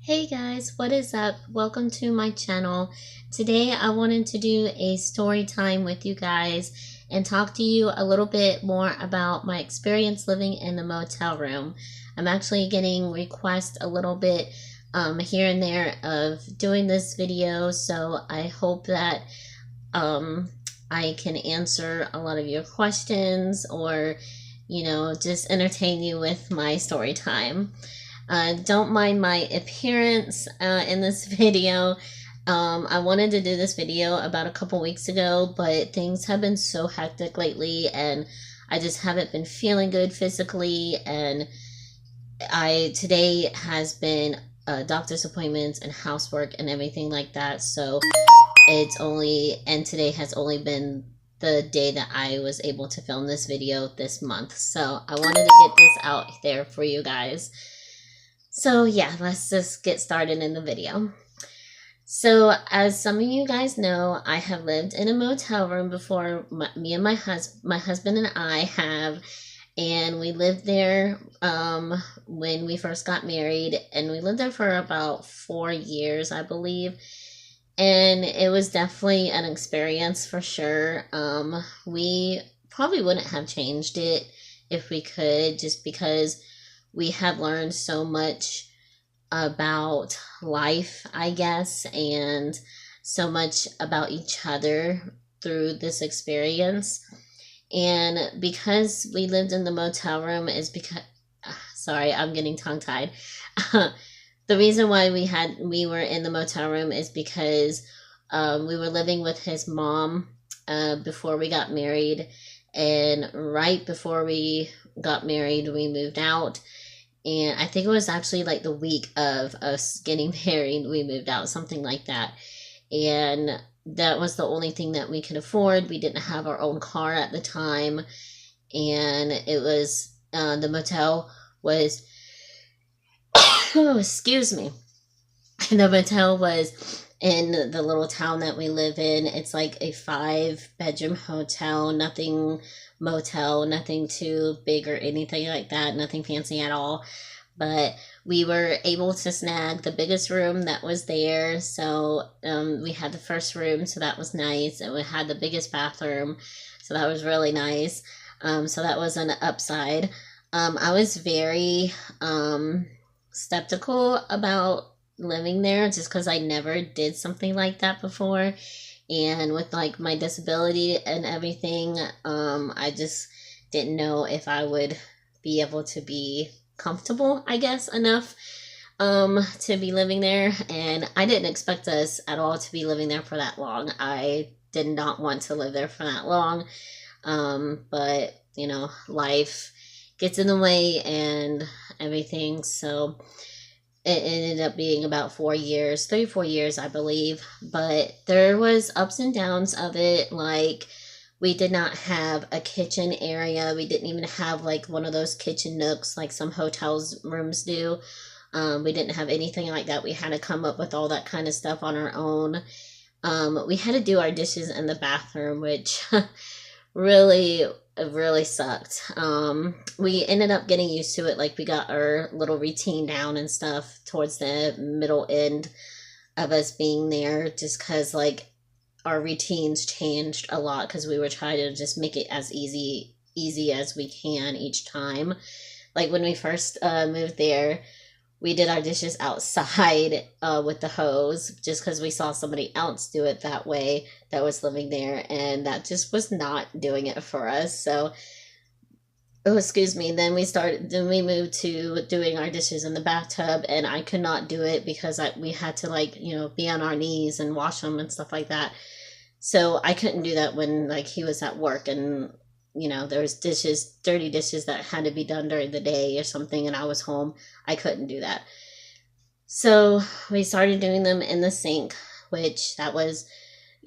Hey guys, what is up? Welcome to my channel. Today I wanted to do a story time with you guys and talk to you a little bit more about my experience living in the motel room. I'm actually getting requests a little bit here and there of doing this video, so I hope that I can answer a lot of your questions or just entertain you with my story time. Don't mind my appearance in this video. I wanted to do this video about a couple weeks ago, but things have been so hectic lately and I just haven't been feeling good physically, and today has been doctor's appointments and housework and everything like that, so today has only been the day that I was able to film this video this month, so I wanted to get this out there for you guys. So yeah, let's just get started in the video. So as some of you guys know, I have lived in a motel room before. Me and my husband and I have, and we lived there when we first got married, and we lived there for about 4 years, I believe. And it was definitely an experience for sure. We probably wouldn't have changed it if we could, just because we have learned so much about life, I guess, and so much about each other through this experience. And because we lived in the motel room is because, sorry, I'm getting tongue-tied. The reason why we were in the motel room is because we were living with his mom before we got married, and right before we got married, we moved out. And I think it was actually like the week of us getting married, we moved out, something like that. And that was the only thing that we could afford. We didn't have our own car at the time. And it was, the motel was, oh, excuse me. The motel was in the little town that we live in. It's like a 5-bedroom hotel, nothing motel, nothing too big or anything like that, nothing fancy at all. But we were able to snag the biggest room that was there. So we had the first room, so that was nice, and we had the biggest bathroom, so that was really nice. So that was an upside. I was very skeptical about living there just because I never did something like that before. And with like my disability and everything, I just didn't know if I would be able to be comfortable, I guess, enough to be living there. And I didn't expect us at all to be living there for that long. I did not want to live there for that long. But life gets in the way and everything. So it ended up being about 4 years, 3-4 years, I believe. But there was ups and downs of it. Like, we did not have a kitchen area. We didn't even have like one of those kitchen nooks like some hotels rooms do. We didn't have anything like that. We had to come up with all that kind of stuff on our own. We had to do our dishes in the bathroom, which really sucked. We ended up getting used to it. Like, we got our little routine down and stuff towards the middle end of us being there, just because like our routines changed a lot because we were trying to just make it as easy as we can each time. Like, when we first moved there, we did our dishes outside with the hose, just because we saw somebody else do it that way that was living there, and that just was not doing it for us. So, oh, excuse me, then we moved to doing our dishes in the bathtub, and I could not do it because we had to like, be on our knees and wash them and stuff like that. So I couldn't do that when like he was at work, and there was dirty dishes that had to be done during the day or something, and I was home. I couldn't do that. So we started doing them in the sink, which that was,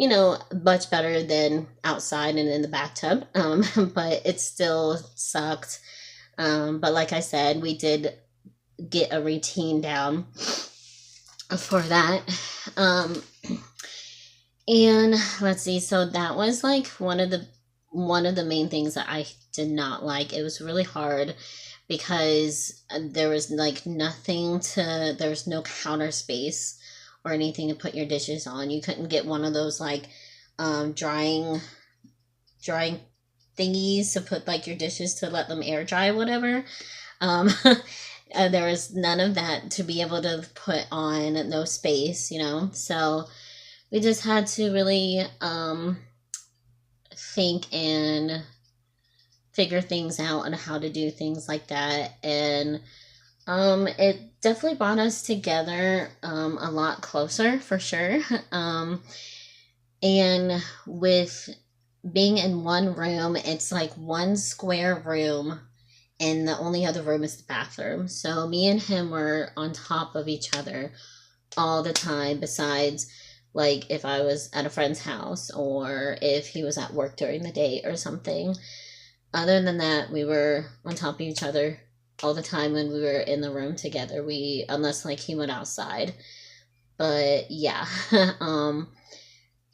much better than outside and in the bathtub. But it still sucked. But like I said, we did get a routine down for that. And let's see, so that was like one of the main things that I did not like. It was really hard because there was like nothing to, there was no counter space or anything to put your dishes on. You couldn't get one of those like drying thingies to put like your dishes to let them air dry, whatever. um there was none of that to be able to put on, no space, so we just had to really think and figure things out on how to do things like that. And it definitely brought us together a lot closer, for sure. And with being in one room, it's like one square room, and the only other room is the bathroom. So me and him were on top of each other all the time, besides like if I was at a friend's house or if he was at work during the day or something. Other than that, we were on top of each other all the time when we were in the room together. Unless like he went outside. But yeah,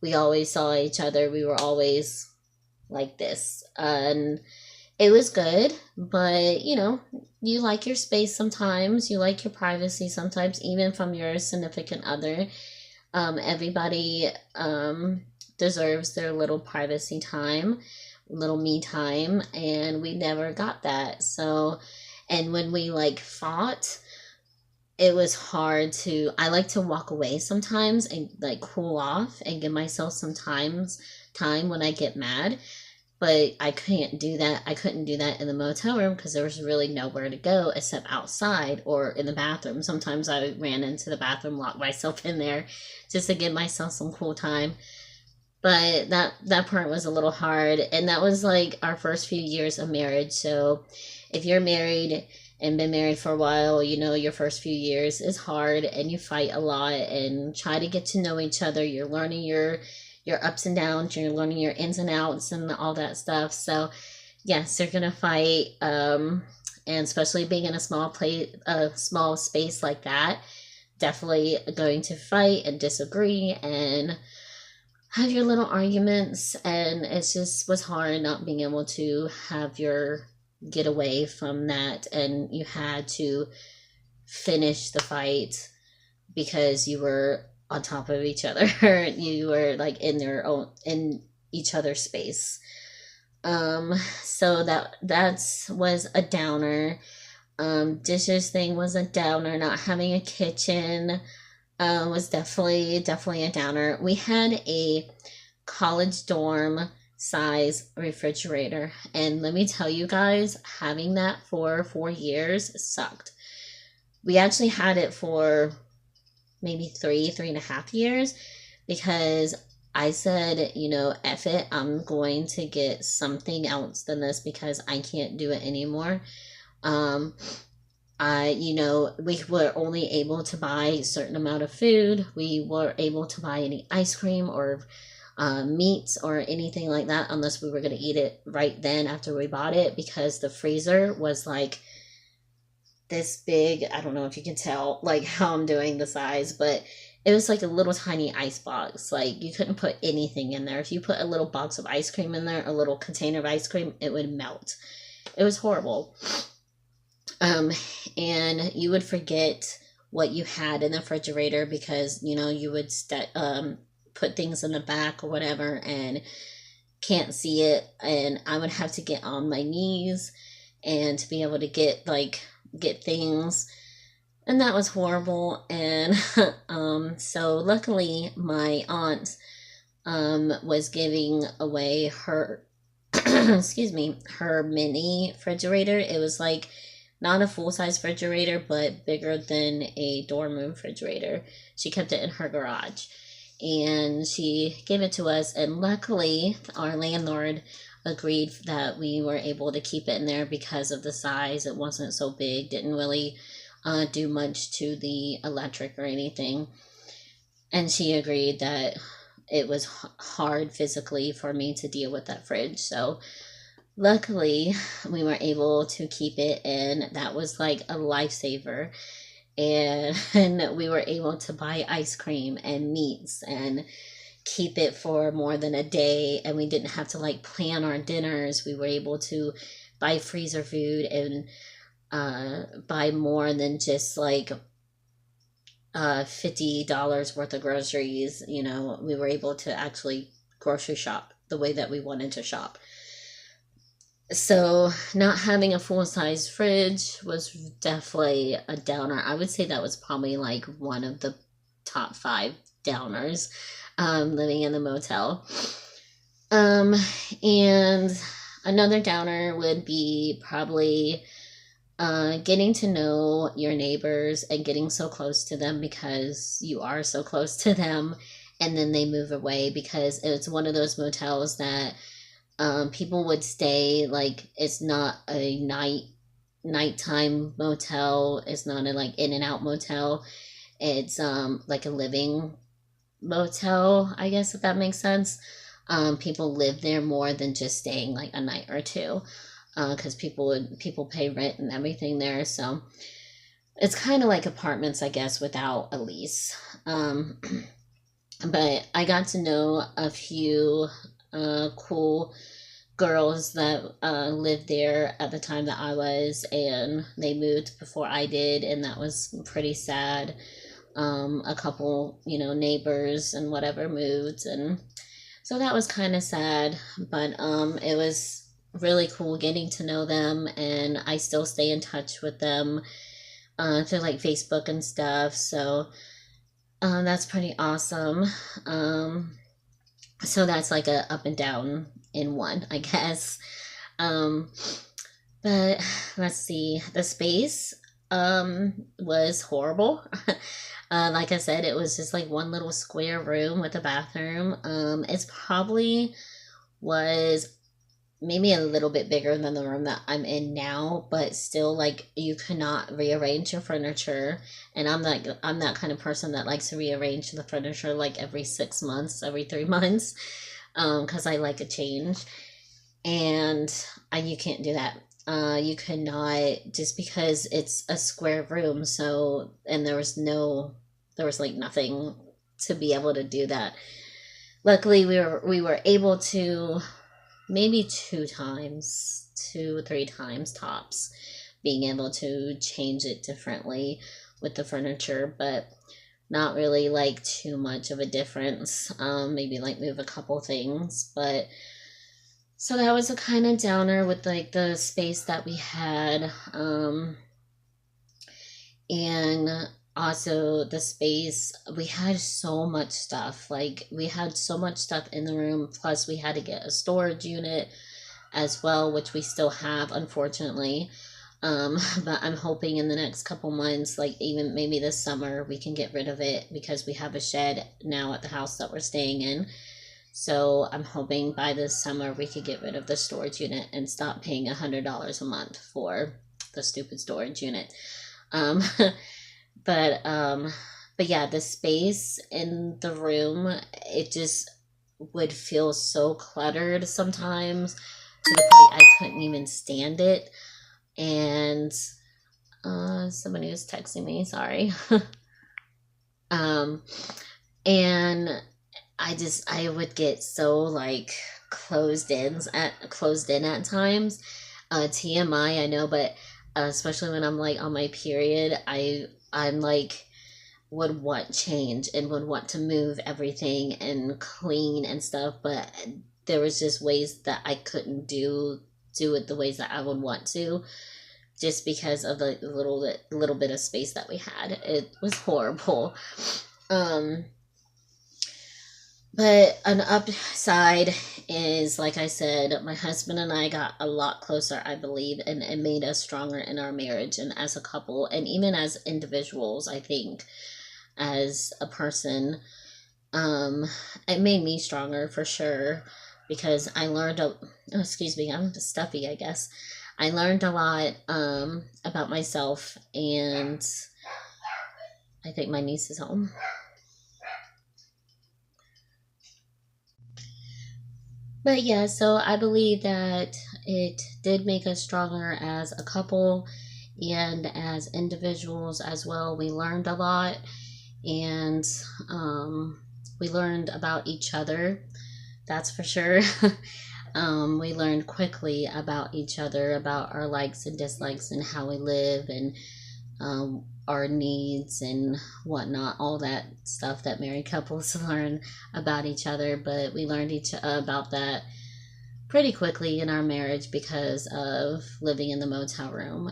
we always saw each other. We were always like this. And it was good, but you like your space sometimes. You like your privacy sometimes, even from your significant other. Everybody deserves their little privacy time, little me time, and we never got that. So, and when we like fought, it was hard to, I like to walk away sometimes and like cool off and give myself some time when I get mad. But I couldn't do that. I couldn't do that in the motel room because there was really nowhere to go except outside or in the bathroom. Sometimes I ran into the bathroom, locked myself in there just to give myself some cool time. But that part was a little hard, and that was like our first few years of marriage. So if you're married and been married for a while, your first few years is hard, and you fight a lot and try to get to know each other. You're learning your ups and downs, you're learning your ins and outs and all that stuff. So yes, you're gonna fight, and especially being in a small space like that, definitely going to fight and disagree and have your little arguments. And it just was hard not being able to have your get away from that, and you had to finish the fight because you were on top of each other. You were like in each other's space. So that was a downer. Dishes thing was a downer. Not having a kitchen was definitely a downer. We had a college dorm size refrigerator, and let me tell you guys, having that for 4 years sucked. We actually had it for maybe 3.5 years, because I said, F it, I'm going to get something else than this because I can't do it anymore. We were only able to buy a certain amount of food. We were able to buy any ice cream or meats or anything like that unless we were going to eat it right then after we bought it, because the freezer was like this big. I don't know if you can tell like how I'm doing the size, but it was like a little tiny ice box. Like you couldn't put anything in there. If you put a little box of ice cream in there, a little container of ice cream, it would melt. It was horrible. And you would forget what you had in the refrigerator because you would put things in the back or whatever and can't see it, and I would have to get on my knees and to be able to get things, and that was horrible. And so luckily my aunt was giving away her excuse me, her mini refrigerator. It was like not a full-size refrigerator, but bigger than a dorm room refrigerator. She kept it in her garage, and she gave it to us, and luckily our landlord agreed that we were able to keep it in there because of the size. It wasn't so big, didn't really do much to the electric or anything, and she agreed that it was hard physically for me to deal with that fridge. So luckily we were able to keep it in. That was like a lifesaver. And we were able to buy ice cream and meats and keep it for more than a day, and we didn't have to like plan our dinners. We were able to buy freezer food, and buy more than just like $50 worth of groceries. You know, we were able to actually grocery shop the way that we wanted to shop. So not having a full-size fridge was definitely a downer. I would say that was probably like one of the top five downers, living in the motel. Um, and another downer would be probably getting to know your neighbors and getting so close to them because you are so close to them, and then they move away because it's one of those motels that people would stay. Like, it's not a nighttime motel. It's not a like in and out motel. It's like a living motel, I guess, if that makes sense. People live there more than just staying like a night or two, because people pay rent and everything there. So it's kind of like apartments, I guess, without a lease. But I got to know a few cool girls that lived there at the time that I was, and they moved before I did, and that was pretty sad. A couple, neighbors and whatever moved, and so that was kind of sad, but it was really cool getting to know them, and I still stay in touch with them through like Facebook and stuff, so that's pretty awesome. So that's like a up and down in one, I guess. Um, but let's see, the space was horrible. Like I said, it was just like one little square room with a bathroom. It's probably was maybe a little bit bigger than the room that I'm in now, but still, like, you cannot rearrange your furniture. And I'm that kind of person that likes to rearrange the furniture like every 6 months, every 3 months, because I like a change. And you can't do that. You could not, just because it's a square room. So, and there was like nothing to be able to do that. Luckily, we were able to, maybe 2, 3 times tops, being able to change it differently with the furniture, but not really like too much of a difference. Maybe like move a couple things, but so that was a kind of downer with like the space that we had. And also the space, we had so much stuff. Like, we had so much stuff in the room, plus we had to get a storage unit as well, which we still have, unfortunately. But I'm hoping in the next couple months, like even maybe this summer, we can get rid of it because we have a shed now at the house that we're staying in. So I'm hoping by this summer we could get rid of the storage unit and stop paying $100 a month for the stupid storage unit. Um, but yeah, the space in the room, it just would feel so cluttered sometimes, to the point I couldn't even stand it. And somebody was texting me, sorry. And I would get so like closed in at times. TMI, I know, but especially when I'm like on my period, I'm like would want change and would want to move everything and clean and stuff, but there was just ways that I couldn't do it the ways that I would want to, just because of the little bit of space that we had. It was horrible. But an upside is, like I said, my husband and I got a lot closer, I believe, and it made us stronger in our marriage and as a couple, and even as individuals, I think, as a person. It made me stronger for sure, because I learned, excuse me, I'm stuffy, I guess. I learned a lot about myself, and I think my niece is home. But yeah, so I believe that it did make us stronger as a couple and as individuals as well. We learned a lot, and we learned about each other, that's for sure. We learned quickly about each other, about our likes and dislikes, and how we live, and our needs and whatnot, all that stuff that married couples learn about each other. But we learned about that pretty quickly in our marriage because of living in the motel room.